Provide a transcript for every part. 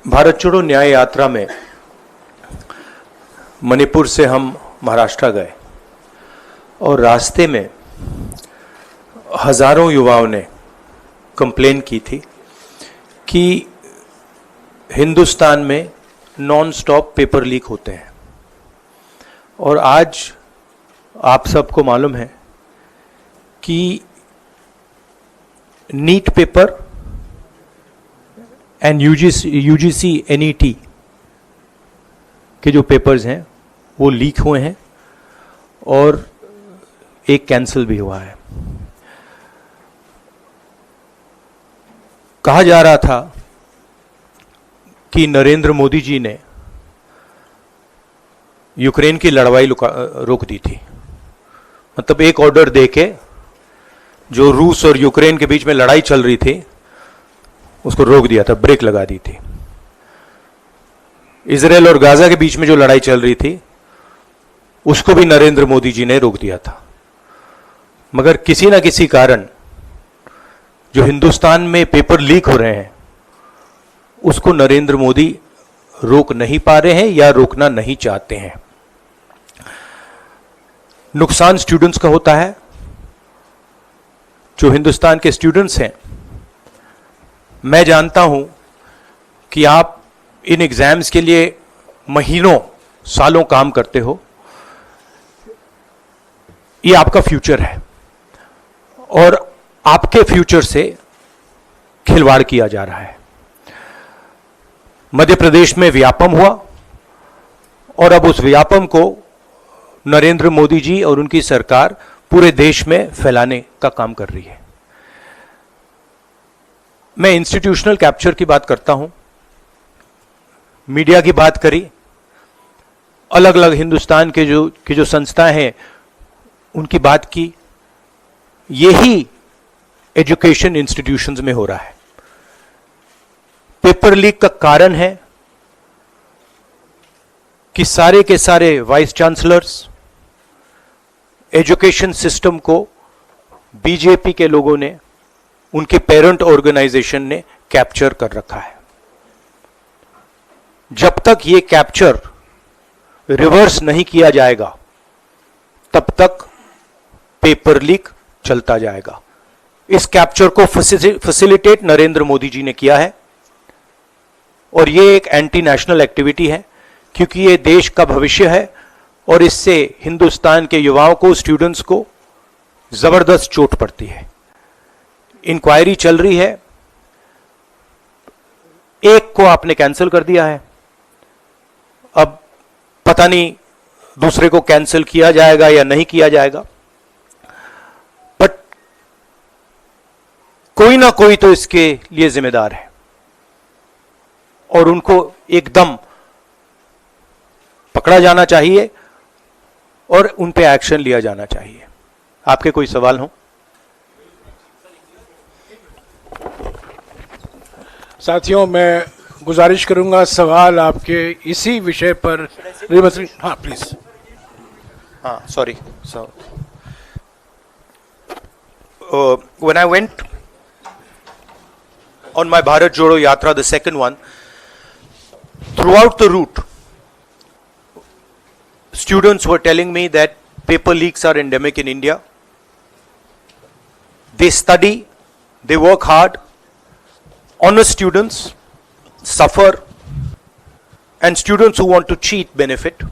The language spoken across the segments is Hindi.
भारत छोड़ो न्याय यात्रा में मणिपुर से हम महाराष्ट्र गए और रास्ते में हजारों युवाओं ने कंप्लेन की थी कि हिंदुस्तान में नॉन स्टॉप पेपर लीक होते हैं। और आज आप सबको मालूम है कि NEET paper and UGC NET के जो पेपर्स हैं वो लीक हुए हैं और एक कैंसिल भी हुआ है। कहा जा रहा था कि नरेंद्र मोदी जी ने यूक्रेन की लड़ाई रोक दी थी। मतलब एक ऑर्डर देके जो रूस और यूक्रेन के बीच में लड़ाई चल रही थी उसको रोक दिया था, ब्रेक लगा दी थी। इजराइल और गाजा के बीच में जो लड़ाई चल रही थी उसको भी नरेंद्र मोदी जी ने रोक दिया था। मगर किसी ना किसी कारण जो हिंदुस्तान में पेपर लीक हो रहे हैं उसको नरेंद्र मोदी रोक नहीं पा रहे हैं या रोकना नहीं चाहते हैं। नुकसान स्टूडेंट्स का होता है। जो हिंदुस्तान के स्टूडेंट्स हैं, मैं जानता हूं कि आप इन एग्जाम्स के लिए महीनों सालों काम करते हो। ये आपका फ्यूचर है और आपके फ्यूचर से खिलवाड़ किया जा रहा है। मध्य प्रदेश में व्यापम हुआ और अब उस व्यापम को नरेंद्र मोदी जी और उनकी सरकार पूरे देश में फैलाने का काम कर रही है। मैं इंस्टीट्यूशनल कैप्चर की बात करता हूं, मीडिया की बात करी, अलग अलग हिंदुस्तान के जो संस्थाएं हैं उनकी बात की। यही एजुकेशन इंस्टीट्यूशंस में हो रहा है। पेपर लीक का कारण है कि सारे के सारे वाइस चांसलर्स, एजुकेशन सिस्टम को बीजेपी के लोगों ने, उनके पेरेंट ऑर्गेनाइजेशन ने कैप्चर कर रखा है। जब तक ये कैप्चर रिवर्स नहीं किया जाएगा तब तक पेपर लीक चलता जाएगा। इस कैप्चर को फैसिलिटेट नरेंद्र मोदी जी ने किया है और ये एक एंटी नेशनल एक्टिविटी है क्योंकि ये देश का भविष्य है और इससे हिंदुस्तान के युवाओं को, स्टूडेंट्स को जबरदस्त चोट पड़ती है। इंक्वायरी चल रही है, एक को आपने कैंसिल कर दिया है, अब पता नहीं दूसरे को कैंसिल किया जाएगा या नहीं किया जाएगा, बट कोई ना कोई तो इसके लिए जिम्मेदार है और उनको एकदम पकड़ा जाना चाहिए और उन पे एक्शन लिया जाना चाहिए। आपके कोई सवाल हो? साथियों, मैं गुजारिश करूंगा सवाल आपके इसी विषय पर। हाँ प्लीज। हाँ, sorry. When I went on my Bharat Jodo Yatra, the second one, throughout the route, students were telling me that paper leaks are endemic in India. They study, they work hard, honest students suffer, and students who want to cheat benefit.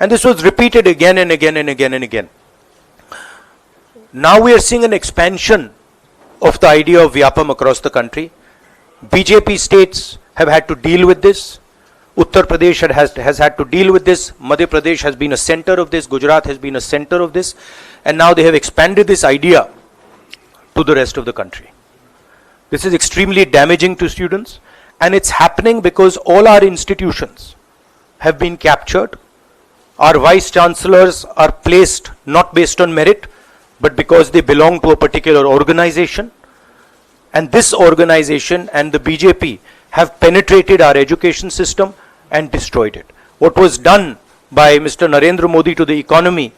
And this was repeated again and again and again and again. Now we are seeing an expansion of the idea of Vyapam across the country. BJP states have had to deal with this. Uttar Pradesh has had to deal with this. Madhya Pradesh has been a center of this. Gujarat has been a center of this. And now they have expanded this idea to the rest of the country. This is extremely damaging to students, and it's happening because all our institutions have been captured. Our vice chancellors are placed not based on merit, but because they belong to a particular organization. And this organization and the BJP have penetrated our education system and destroyed it. What was done by Mr. Narendra Modi to the economy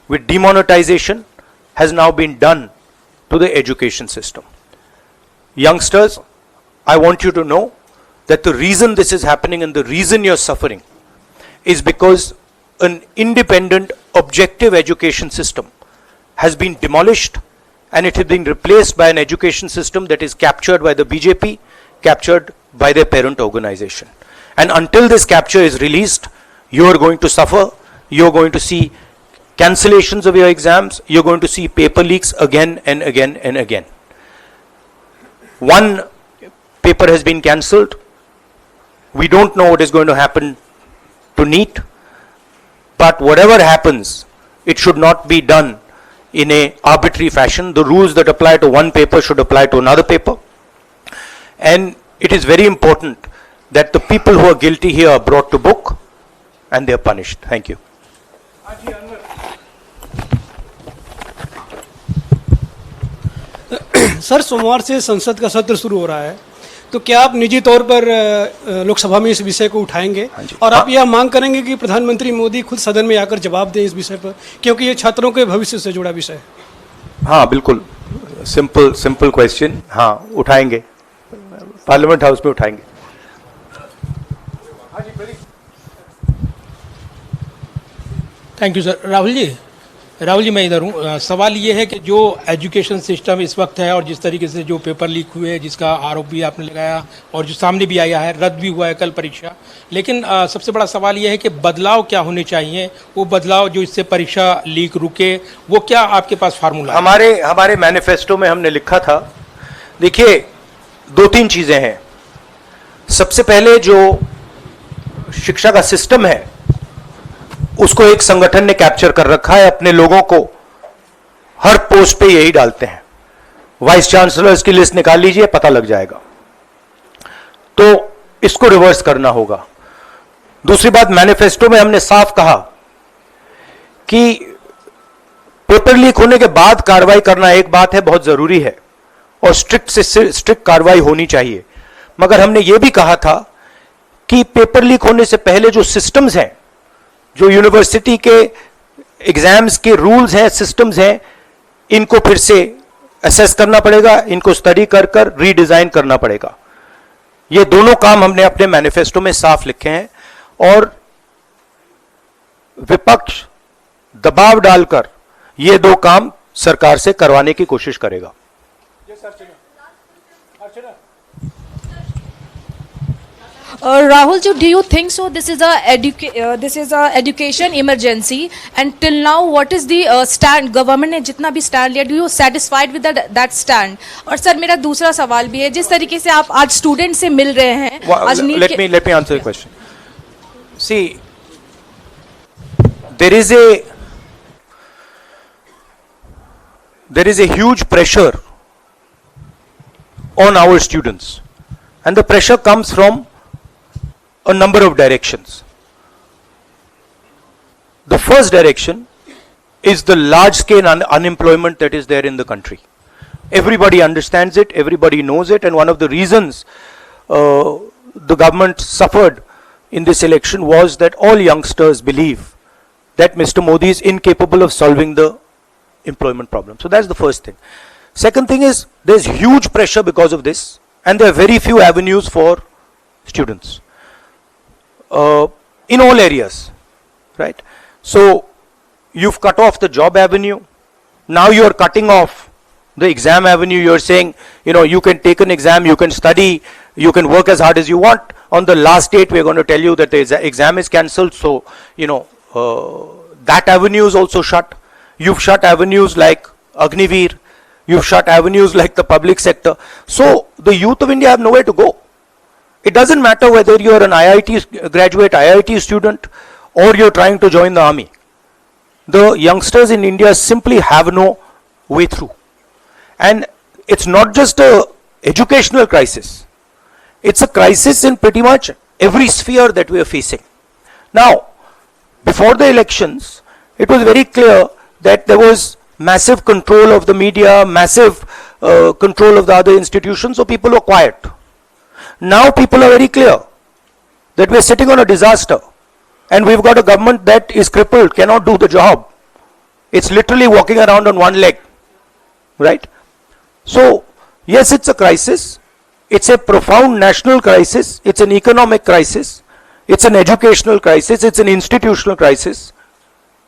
with demonetization has now been done to the education system. youngsters, I want you to know that the reason this is happening and the reason you're suffering is because an independent, objective education system has been demolished and it has been replaced by an education system that is captured by the BJP, captured by their parent organization. And until this capture is released, you are going to suffer, you are going to see cancellations of your exams, you are going to see paper leaks again and again and again. One paper has been cancelled. We don't know what is going to happen to NEET, but whatever happens, it should not be done in a arbitrary fashion. The rules that apply to one paper should apply to another paper. And it is very important that the people who are guilty here are brought to book and they are punished. Thank you. Sir, सोमवार से संसद का सत्र शुरू हो रहा है, तो क्या आप निजी तौर पर लोकसभा में इस विषय को उठाएंगे और आप यह मांग करेंगे कि प्रधानमंत्री मोदी खुद सदन में आकर जवाब दें इस विषय पर, क्योंकि ये छात्रों के भविष्य से जुड़ा विषय है? हाँ, बिल्कुल, सिंपल क्वेश्चन. हाँ, उठाएंगे, पार्लियामेंट हाउस में उठाएंगे. Thank you sir. Rahul ji मैं इधर हूँ. सवाल ये है कि जो एजुकेशन सिस्टम इस वक्त है और जिस तरीके से जो पेपर लीक हुए, जिसका आरोप भी आपने लगाया और जो सामने भी आया है, रद्द भी हुआ है कल परीक्षा, लेकिन सबसे बड़ा सवाल ये है कि बदलाव क्या होने चाहिए, वो बदलाव जो इससे परीक्षा लीक रुके, वो क्या आपके पास फार्मूला? हमारे मैनिफेस्टो में हमने लिखा था, देखिए 2-3 चीजें हैं. सबसे पहले जो शिक्षा का सिस्टम है उसको एक संगठन ने कैप्चर कर रखा है. अपने लोगों को हर पोस्ट पे यही डालते हैं. वाइस चांसलर्स की लिस्ट निकाल लीजिए, पता लग जाएगा. तो इसको रिवर्स करना होगा. दूसरी बात, मैनिफेस्टो में हमने साफ कहा कि पेपर लीक होने के बाद कार्रवाई करना एक बात है, बहुत जरूरी है और स्ट्रिक्ट से स्ट्रिक्ट कार्रवाई होनी चाहिए. मगर हमने यह भी कहा था कि पेपर लीक होने से पहले जो सिस्टम्स हैं, जो यूनिवर्सिटी के एग्जाम्स के रूल्स हैं, सिस्टम्स हैं, इनको फिर से असेस करना पड़ेगा, इनको स्टडी कर रीडिजाइन करना पड़ेगा. ये दोनों काम हमने अपने मैनिफेस्टो में साफ लिखे हैं और विपक्ष दबाव डालकर ये दो काम सरकार से करवाने की कोशिश करेगा. Rahul, do you think so? This is a education emergency, and till now, what is the stand? Government ने जितना भी stand लिया, do you satisfied with that stand? और सर मेरा दूसरा सवाल भी है, जिस तरीके से आप आज स्टूडेंट से मिल रहे हैं, आज let me answer the question. See, there is a huge pressure on our students, and the pressure comes from a number of directions. The first direction is the large scale unemployment that is there in the country. Everybody understands it, everybody knows it, and one of the reasons the government suffered in this election was that all youngsters believe that Mr. Modi is incapable of solving the employment problem. So that's the first thing. Second thing is, there's huge pressure because of this, and there are very few avenues for students. In all areas, right? So you've cut off the job avenue. Now you're cutting off the exam avenue. You're saying, you can take an exam, you can study, you can work as hard as you want. On the last date, we're going to tell you that the exam is cancelled. So, that avenue is also shut. You've shut avenues like Agniveer. You've shut avenues like the public sector. So the youth of India have nowhere to go. It doesn't matter whether you're an IIT graduate, IIT student, or you're trying to join the army. The youngsters in India simply have no way through. And it's not just a educational crisis. It's a crisis in pretty much every sphere that we are facing. Now, before the elections, it was very clear that there was massive control of the media, massive control of the other institutions, so people were quiet. Now people are very clear that we're sitting on a disaster and we've got a government that is crippled, cannot do the job. It's literally walking around on one leg, right? So Yes, it's a crisis. It's a profound national crisis. It's an economic crisis. It's an educational crisis. It's an institutional crisis.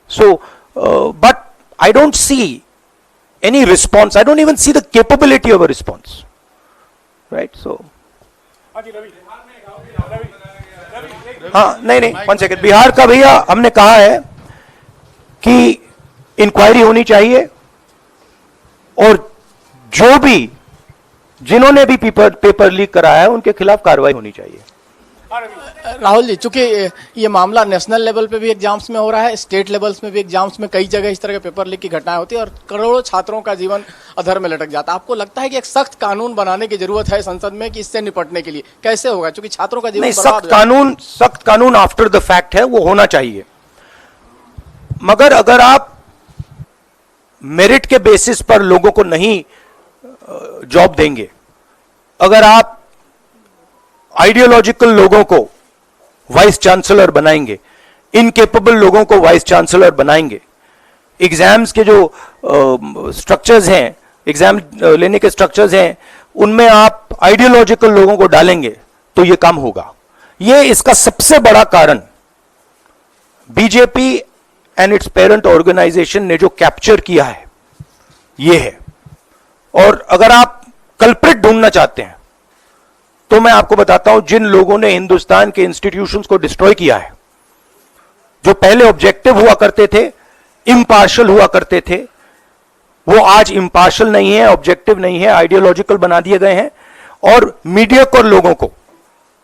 So, but I don't see any response. I don't even see the capability of a response. Right? So. हाँ नहीं 1 सेकेंड, बिहार का भैया हमने कहा है कि इंक्वायरी होनी चाहिए और जो भी जिन्होंने भी पेपर लीक कराया है उनके खिलाफ कार्रवाई होनी चाहिए। राहुल जी, चूंकि ये मामला नेशनल लेवल पे भी एग्जाम्स में हो रहा है, स्टेट लेवल्स में भी एग्जाम्स में कई जगह इस तरह के पेपर लीक की घटनाएं होती है और करोड़ों छात्रों का जीवन अधर में लटक जाता है। आपको लगता है कि एक सख्त कानून बनाने की जरूरत है संसद में कि इससे निपटने के लिए? कैसे होगा, क्योंकि छात्रों का जीवन सख्त कानून आफ्टर द फैक्ट है, वो होना चाहिए। मगर अगर आप मेरिट के बेसिस पर लोगों को नहीं जॉब देंगे, अगर आप आइडियोलॉजिकल लोगों को वाइस चांसलर बनाएंगे, इनकेपेबल लोगों को वाइस चांसलर बनाएंगे, एग्जाम्स के जो स्ट्रक्चर्स हैं, एग्जाम लेने के स्ट्रक्चर्स हैं, उनमें आप आइडियोलॉजिकल लोगों को डालेंगे तो यह काम होगा। यह इसका सबसे बड़ा कारण BJP and its parent organisation ने जो कैप्चर किया है यह है। और अगर आप कल्प्रिट ढूंढना चाहते हैं तो मैं आपको बताता हूं, जिन लोगों ने हिंदुस्तान के इंस्टीट्यूशंस को डिस्ट्रॉय किया है, जो पहले ऑब्जेक्टिव हुआ करते थे, इम्पार्शियल हुआ करते थे, वो आज इम्पार्शियल नहीं है, ऑब्जेक्टिव नहीं है, आइडियोलॉजिकल बना दिए गए हैं और मीडियोकर लोगों को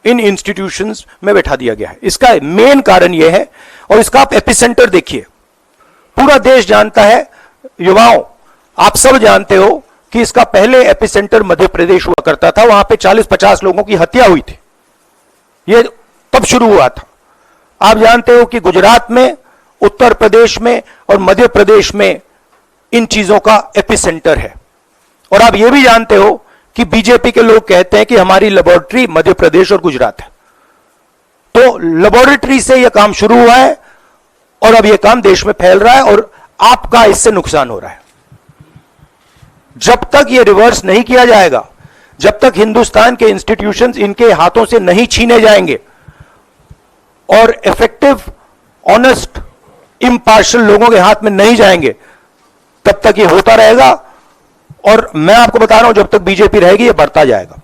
इन इंस्टीट्यूशंस में बैठा दिया गया है। इसका मेन कारण यह है, और इसका आप एपिसेंटर देखिए, पूरा देश जानता है, युवाओं आप सब जानते हो कि इसका पहले एपिसेंटर मध्य प्रदेश हुआ करता था, वहां पे 40-50 लोगों की हत्या हुई थी, ये तब शुरू हुआ था। आप जानते हो कि गुजरात में, उत्तर प्रदेश में और मध्य प्रदेश में इन चीजों का एपिसेंटर है। और आप ये भी जानते हो कि बीजेपी के लोग कहते हैं कि हमारी लेबोरेटरी मध्य प्रदेश और गुजरात है। तो लेबोरेटरी से यह काम शुरू हुआ है और अब यह काम देश में फैल रहा है और आपका इससे नुकसान हो रहा है। जब तक यह रिवर्स नहीं किया जाएगा, जब तक हिंदुस्तान के इंस्टीट्यूशंस इनके हाथों से नहीं छीने जाएंगे और इफेक्टिव, ऑनेस्ट, इम्पार्शियल लोगों के हाथ में नहीं जाएंगे, तब तक यह होता रहेगा। और मैं आपको बता रहा हूं, जब तक बीजेपी रहेगी यह बढ़ता जाएगा।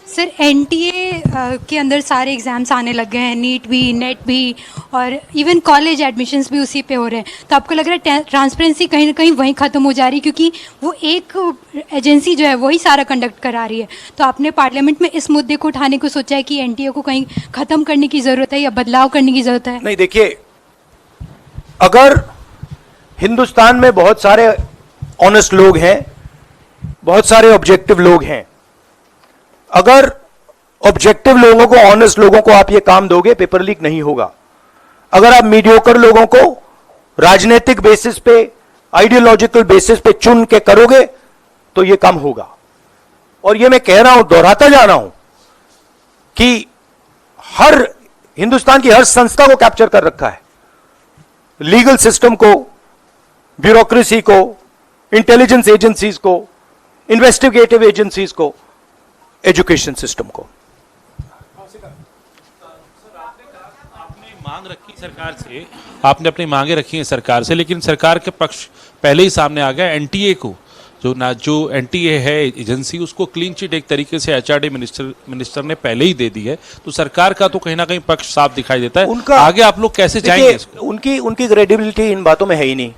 सर, एनटीए के अंदर सारे एग्जाम्स आने लग गए हैं, नीट भी, नेट भी, और इवन कॉलेज एडमिशन्स भी उसी पे हो रहे हैं। तो आपको लग रहा है ट्रांसपेरेंसी कहीं ना कहीं वहीं ख़त्म हो जा रही है, क्योंकि वो एक एजेंसी जो है वही सारा कंडक्ट करा रही है। तो आपने पार्लियामेंट में इस मुद्दे को उठाने को सोचा है कि एनटीए को कहीं ख़त्म करने की ज़रूरत है या बदलाव करने की ज़रूरत है? नहीं, देखिए, अगर हिंदुस्तान में बहुत सारे ऑनेस्ट लोग हैं, बहुत सारे ऑब्जेक्टिव लोग हैं, अगर ऑब्जेक्टिव लोगों को, ऑनेस्ट लोगों को आप ये काम दोगे, पेपर लीक नहीं होगा। अगर आप मीडियोकर लोगों को राजनीतिक बेसिस पे, आइडियोलॉजिकल बेसिस पे चुन के करोगे तो ये काम होगा। और ये मैं कह रहा हूं, दोहराता जा रहा हूं कि हर हिंदुस्तान की हर संस्था को कैप्चर कर रखा है, लीगल सिस्टम को, ब्यूरोक्रेसी को, इंटेलिजेंस एजेंसीज को, इन्वेस्टिगेटिव एजेंसीज को, एजुकेशन सिस्टम को। मांग रखी सरकार से, आपने अपनी मांगे रखी हैं सरकार से, लेकिन सरकार के पक्ष पहले ही सामने आ गया। एनटीए को जो एनटीए है एजेंसी, उसको क्लीन चिट एक तरीके से एचआरडी मिनिस्टर ने पहले ही दे दी है। तो सरकार का तो कहीं ना कहीं पक्ष साफ दिखाई देता है। उनका आगे आप लोग कैसे जाएंगे? उनकी क्रेडिबिलिटी इन बातों में है ही नहीं।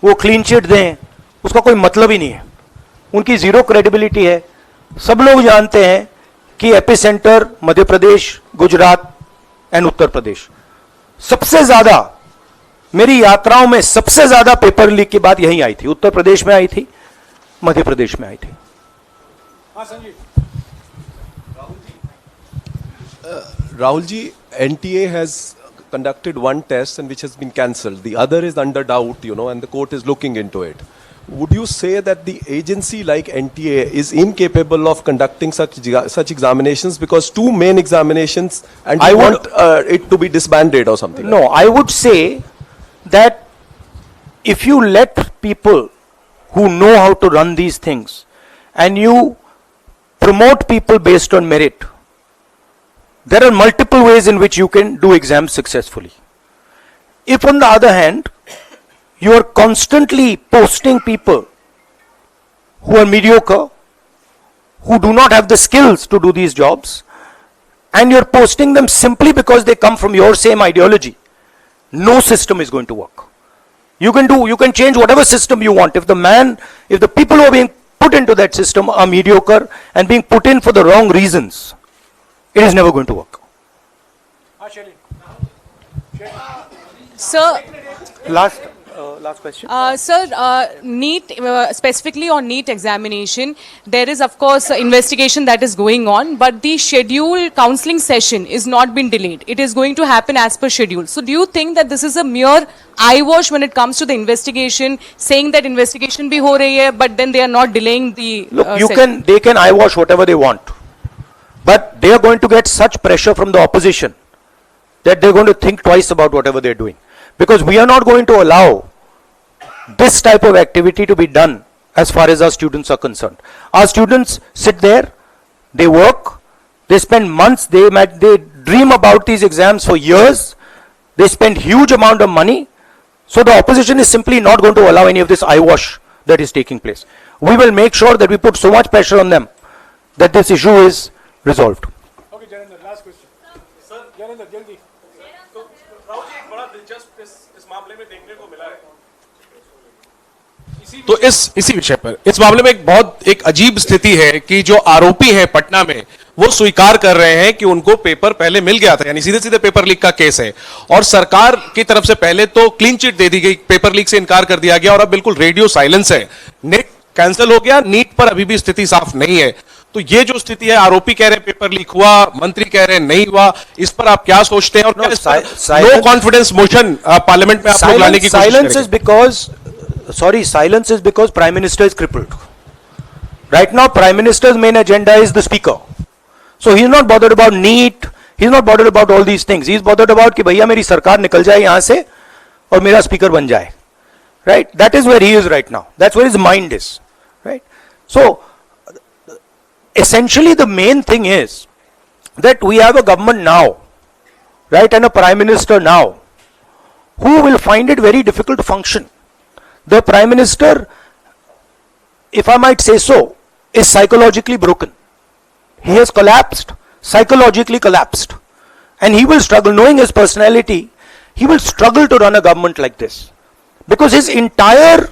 वो क्लीन चिट दें उसका कोई मतलब ही नहीं है, उनकी जीरो क्रेडिबिलिटी है। सब लोग जानते हैं कि एपिसेंटर मध्य प्रदेश, गुजरात एंड उत्तर प्रदेश। सबसे ज्यादा मेरी यात्राओं में सबसे ज्यादा पेपर लीक की बात यहीं आई थी, उत्तर प्रदेश में आई थी, मध्य प्रदेश में आई थी। Rahul ji, NTA has conducted one test and which has been cancelled. The other is under doubt, and the court is looking into it. Would you say that the agency like NTA is incapable of conducting such examinations, because two main examinations, and I want it to be disbanded or something? No, I would say that if you let people who know how to run these things and you promote people based on merit, there are multiple ways in which you can do exams successfully. If on the other hand, you are constantly posting people who are mediocre, who do not have the skills to do these jobs, and you're posting them simply because they come from your same ideology, no system is going to work. You can change whatever system you want. If the people who are being put into that system are mediocre and being put in for the wrong reasons, it is never going to work. Sir, Last question. Sir, NEET, specifically on NEET examination, there is of course investigation that is going on, but the scheduled counselling session is not been delayed. It is going to happen as per schedule. So do you think that this is a mere eyewash when it comes to the investigation, saying that investigation bhi ho rahi hai, but then they are not delaying the Look, they can eyewash whatever they want, but they are going to get such pressure from the opposition that they're going to think twice about whatever they're doing. Because we are not going to allow this type of activity to be done as far as our students are concerned. Our students sit there, they work, they spend months, they dream about these exams for years, they spend huge amount of money. So the opposition is simply not going to allow any of this eyewash that is taking place. We will make sure that we put so much pressure on them that this issue is resolved. Okay, Janendra, last question. Sir, Janendra, jaldi. तो इसी विषय पर इस मामले में एक अजीब स्थिति है कि जो आरोपी है पटना में वो स्वीकार कर रहे हैं कि उनको पेपर पहले मिल गया था, यानी सीधे सीधे पेपर लीक का केस है और सरकार की तरफ से पहले तो क्लीन चिट दे दी गई, पेपर लीक से इनकार कर दिया गया और अब बिल्कुल रेडियो साइलेंस है। नेट कैंसिल हो गया, नीट पर अभी भी स्थिति साफ नहीं है। तो ये जो स्थिति है, आरोपी कह रहे हैं पेपर लीक हुआ, मंत्री कह रहे हैं नहीं हुआ, इस पर आप क्या सोचते हैं और क्या इस पर नो कॉन्फिडेंस मोशन पार्लियामेंट में आप लोग लाने की कोशिश करेंगे? Silence is because Prime Minister is crippled. Right now, Prime Minister's main agenda is the Speaker. So he is not bothered about NEET, he is not bothered about all these things. He is bothered about कि भैया मेरी सरकार निकल जाए यहाँ से और मेरा Speaker बन जाए. Right? That is where he is right now. That's where his mind is. Right? So, essentially the main thing is that we have a government now, right, and a Prime Minister now, who will find it very difficult to function. The Prime Minister, if I might say so, is psychologically broken. He has collapsed, psychologically collapsed. And he will struggle, knowing his personality, he will struggle to run a government like this. Because his entire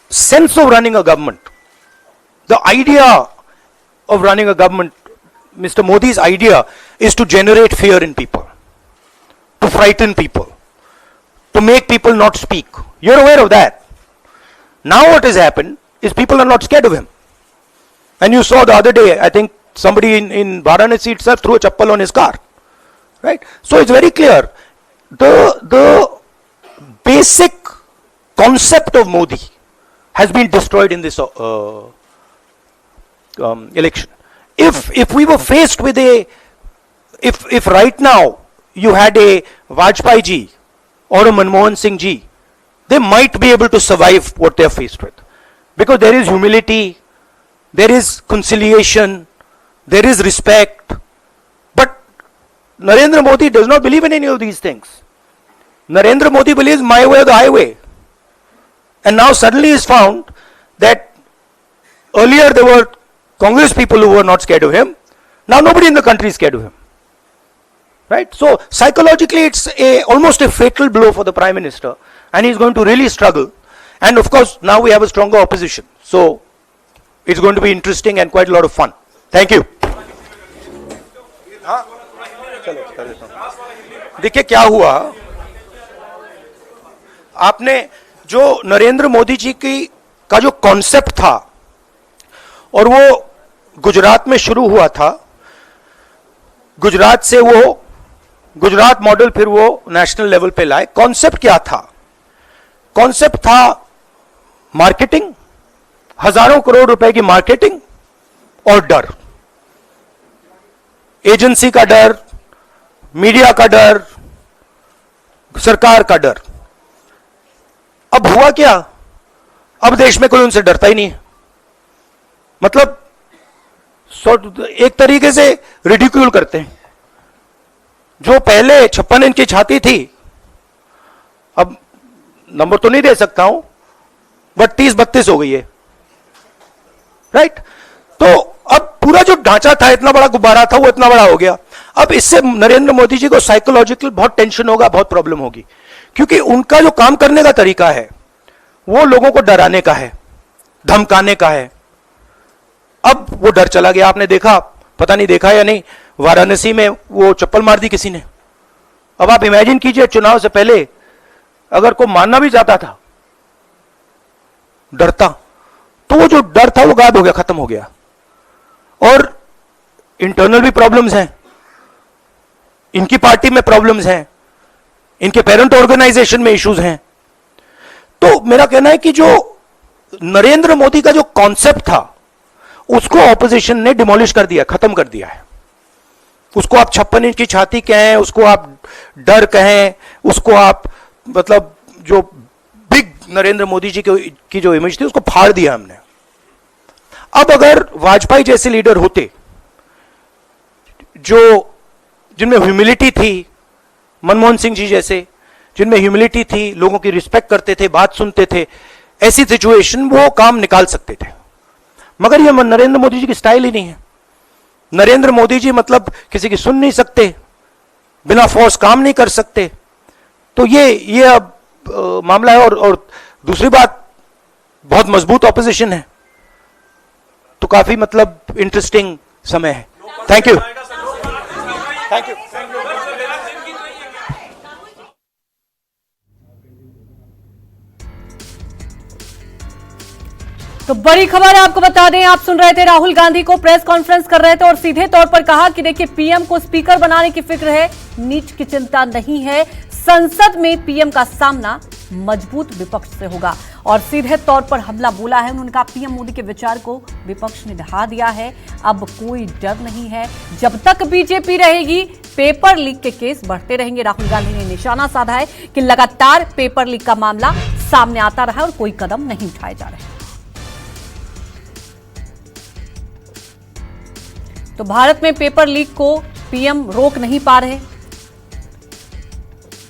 sense of running a government, the idea of running a government, Mr. Modi's idea is to generate fear in people, to frighten people, to make people not speak. You're aware of that. Now what has happened is people are not scared of him. And you saw the other day, I think somebody in Varanasi itself threw a chappal on his car. Right? So it's very clear. The basic concept of Modi has been destroyed in this election. If we were faced with if right now you had a Vajpayee ji or a Manmohan Singh ji, they might be able to survive what they are faced with. Because there is humility, there is conciliation, there is respect. But Narendra Modi does not believe in any of these things. Narendra Modi believes my way or the highway. And now suddenly is found that earlier there were Congress people who were not scared of him. Now nobody in the country is scared of him. Right? So psychologically it's almost a fatal blow for the Prime Minister, and he's going to really struggle. And of course now we have a stronger opposition. So it's going to be interesting and quite a lot of fun. Thank you. देखिए क्या हुआ, आपने जो नरेंद्र मोदी जी का जो कॉन्सेप्ट था और वो गुजरात में शुरू हुआ था, गुजरात से वो गुजरात मॉडल फिर वो नेशनल लेवल पे लाए। कॉन्सेप्ट क्या था? कॉन्सेप्ट था मार्केटिंग, हजारों करोड़ रुपए की मार्केटिंग और डर, एजेंसी का डर, मीडिया का डर, सरकार का डर। अब हुआ क्या, अब देश में कोई उनसे डरता ही नहीं है। मतलब एक तरीके से रिडिक्यूल करते हैं। जो पहले 56 इंच की छाती थी, अब नंबर तो नहीं दे सकता हूं, बट 30-32 हो गई है, राइट। तो अब पूरा जो ढांचा था, इतना बड़ा गुब्बारा था, वो इतना बड़ा हो गया। अब इससे नरेंद्र मोदी जी को साइकोलॉजिकल बहुत टेंशन होगा, बहुत प्रॉब्लम होगी, क्योंकि उनका जो काम करने का तरीका है वो लोगों को डराने का है, धमकाने का है। अब वो डर चला गया। आपने देखा, पता नहीं देखा या नहीं, वाराणसी में वो चप्पल मार दी किसी ने। अब आप इमेजिन कीजिए, चुनाव से पहले अगर कोई मारना भी चाहता था, डरता, तो वो जो डर था वो गायब हो गया, खत्म हो गया। और इंटरनल भी प्रॉब्लम्स हैं, इनकी पार्टी में प्रॉब्लम्स हैं, इनके पेरेंट ऑर्गेनाइजेशन में इश्यूज हैं। तो मेरा कहना है कि जो नरेंद्र मोदी का जो कॉन्सेप्ट था, उसको ऑपोजिशन ने डिमोलिश कर दिया, खत्म कर दिया है। उसको आप 56 इंच की छाती कहें, उसको आप डर कहें, उसको आप मतलब जो बिग नरेंद्र मोदी जी की जो इमेज थी, उसको फाड़ दिया हमने। अब अगर वाजपेयी जैसे लीडर होते, जो जिनमें ह्यूमिलिटी थी, मनमोहन सिंह जी जैसे, जिनमें ह्यूमिलिटी थी, लोगों की रिस्पेक्ट करते थे, बात सुनते थे, ऐसी सिचुएशन वो काम निकाल सकते थे। मगर ये नरेंद्र मोदी जी की स्टाइल ही नहीं है। नरेंद्र मोदी जी मतलब किसी की सुन नहीं सकते, बिना फोर्स काम नहीं कर सकते। तो ये अब मामला है। और दूसरी बात, बहुत मजबूत ऑपोजिशन है, तो काफी मतलब इंटरेस्टिंग समय है। Thank you, thank you. तो बड़ी खबर आपको बता दें, आप सुन रहे थे राहुल गांधी को प्रेस कॉन्फ्रेंस कर रहे थे और सीधे तौर पर कहा कि देखिए, पीएम को स्पीकर बनाने की फिक्र है, नीच की चिंता नहीं है, संसद में पीएम का सामना मजबूत विपक्ष से होगा। और सीधे तौर पर हमला बोला है। उन्होंने कहा पीएम मोदी के विचार को विपक्ष ने ढहा दिया है, अब कोई डर नहीं है, जब तक बीजेपी रहेगी पेपर लीक के केस बढ़ते रहेंगे। राहुल गांधी ने निशाना साधा है कि लगातार पेपर लीक का मामला सामने आता रहा और कोई कदम नहीं उठाए जा रहे। तो भारत में पेपर लीक को पीएम रोक नहीं पा रहे।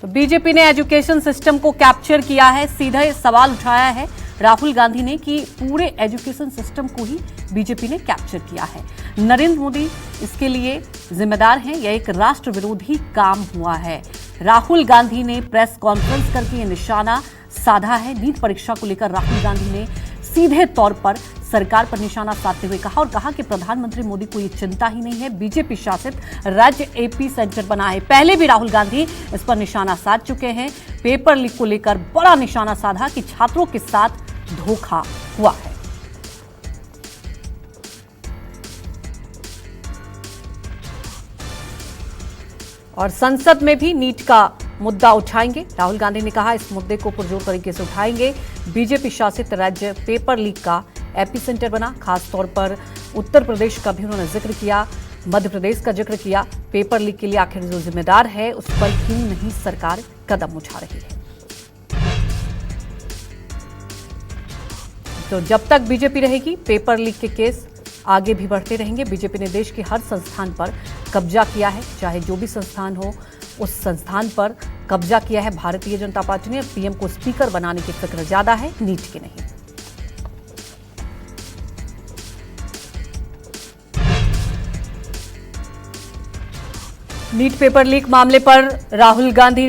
तो बीजेपी ने एजुकेशन सिस्टम को कैप्चर किया है। सीधा सवाल उठाया है राहुल गांधी ने कि पूरे एजुकेशन सिस्टम को ही बीजेपी ने कैप्चर किया है। नरेंद्र मोदी इसके लिए जिम्मेदार हैं, यह एक राष्ट्र विरोधी काम हुआ है। राहुल गांधी ने प्रेस कॉन्फ्रेंस करके ये निशाना साधा है। नीट परीक्षा को लेकर राहुल गांधी ने सीधे तौर पर सरकार पर निशाना साधते हुए कहा और कहा कि प्रधानमंत्री मोदी को ये चिंता ही नहीं है, बीजेपी शासित राज्य एपी सेंटर बना है। पहले भी राहुल गांधी इस पर निशाना साध चुके हैं। पेपर लीक को लेकर बड़ा निशाना साधा कि छात्रों के साथ धोखा हुआ है। और संसद में भी नीट का मुद्दा उठाएंगे। राहुल गांधी ने कहा इस मुद्दे को पुरजोर तरीके से उठाएंगे। बीजेपी शासित राज्य पेपर लीक का एपी सेंटर बना, खास तौर पर उत्तर प्रदेश का भी उन्होंने जिक्र किया, मध्य प्रदेश का जिक्र किया। पेपर लीक के लिए आखिर जो जिम्मेदार है उस पर क्यों नहीं सरकार कदम उठा रही है। तो जब तक बीजेपी रहेगी पेपर लीक के केस आगे भी बढ़ते रहेंगे। बीजेपी ने देश के हर संस्थान पर कब्जा किया है, चाहे जो भी संस्थान हो उस संस्थान पर कब्जा किया है भारतीय जनता पार्टी ने। पीएम को स्पीकर बनाने की फिक्र ज्यादा है, नीट की नहीं। नीट पेपर लीक मामले पर राहुल गांधी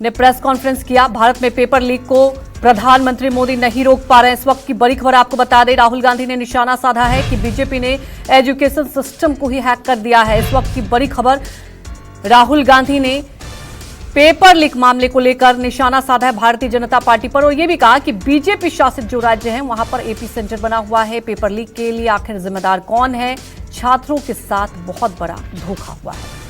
ने प्रेस कॉन्फ्रेंस किया। भारत में पेपर लीक को प्रधानमंत्री मोदी नहीं रोक पा रहे हैं। इस वक्त की बड़ी खबर आपको बता दें, राहुल गांधी ने निशाना साधा है कि बीजेपी ने एजुकेशन सिस्टम को ही हैक कर दिया है। इस वक्त की बड़ी खबर, राहुल गांधी ने पेपर लीक मामले को लेकर निशाना साधा है भारतीय जनता पार्टी पर और यह भी कहा कि बीजेपी शासित जो राज्य हैं वहां पर एपी सेंटर बना हुआ है। पेपर लीक के लिए आखिर जिम्मेदार कौन है? छात्रों के साथ बहुत बड़ा धोखा हुआ है।